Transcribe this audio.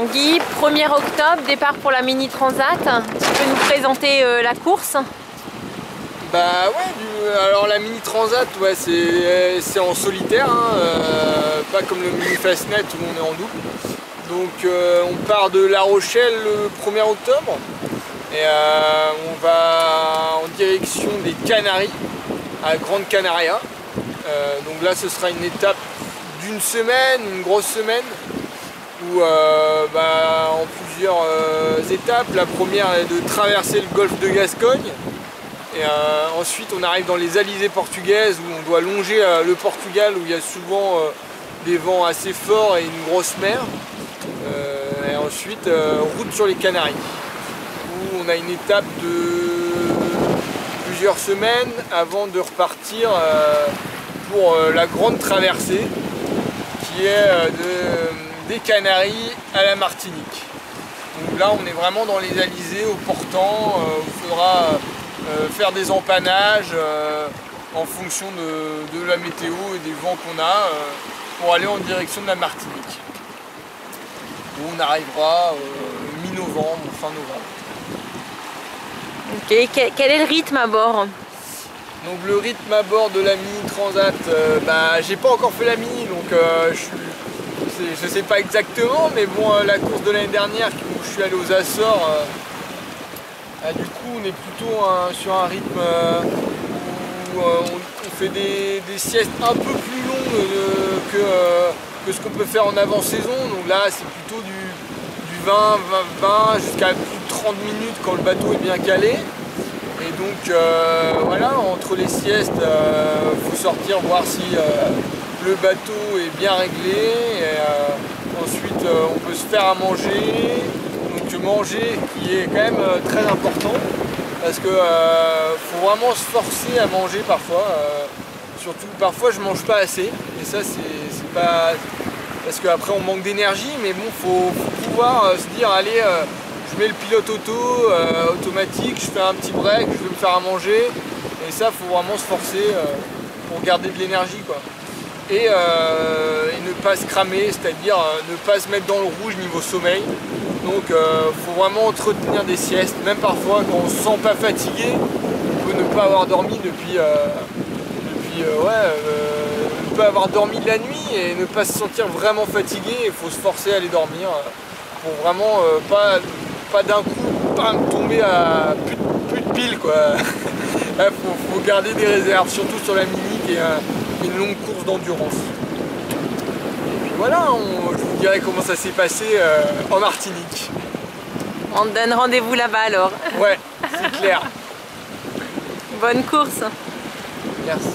Guy, 1er octobre, départ pour la Mini Transat. Tu peux nous présenter la course? Bah ouais, alors la Mini Transat, ouais, c'est en solitaire, hein, pas comme le Mini Fastnet où on est en double. Donc on part de La Rochelle le 1er octobre et on va en direction des Canaries, à Grande Canaria. Donc là ce sera une étape d'une semaine, une grosse semaine, où en plusieurs étapes. La première est de traverser le golfe de Gascogne. Et ensuite on arrive dans les alizés portugaises où on doit longer le Portugal où il y a souvent des vents assez forts et une grosse mer. Et ensuite route sur les Canaries où on a une étape de plusieurs semaines avant de repartir pour la grande traversée qui est des Canaries à la Martinique. Donc là on est vraiment dans les alizés au portant où il faudra faire des empannages en fonction de la météo et des vents qu'on a pour aller en direction de la Martinique où on arrivera mi-novembre ou fin novembre. Ok, quel est le rythme à bord? Donc le rythme à bord de la Mini Transat, j'ai pas encore fait la Mini donc je sais pas exactement, mais bon, la course de l'année dernière où je suis allé aux Açores, du coup on est plutôt sur un rythme où on fait des siestes un peu plus longues que ce qu'on peut faire en avant-saison. Donc là c'est plutôt du 20 jusqu'à plus de 30 minutes quand le bateau est bien calé. Et donc voilà, entre les siestes, faut sortir voir si le bateau est bien réglé. Et, ensuite on peut se faire à manger. Donc manger qui est quand même très important parce que faut vraiment se forcer à manger parfois. Surtout parfois je mange pas assez et ça c'est pas parce qu'après on manque d'énergie, mais bon faut pouvoir se dire allez je mets le pilote automatique, je fais un petit break, je vais me faire à manger et ça faut vraiment se forcer pour garder de l'énergie quoi. Et ne pas se cramer, c'est-à-dire ne pas se mettre dans le rouge niveau sommeil. Donc faut vraiment entretenir des siestes, même parfois quand on se sent pas fatigué, on peut ne pas avoir dormi ne pas avoir dormi de la nuit et ne pas se sentir vraiment fatigué. Il faut se forcer à aller dormir pour vraiment pas d'un coup tomber à plus de piles quoi. faut garder des réserves, surtout sur la Mini qui est une longue course d'endurance. Et puis voilà, je vous dirai comment ça s'est passé en Martinique. On te donne rendez-vous là-bas alors. Ouais, c'est clair. Bonne course. Merci.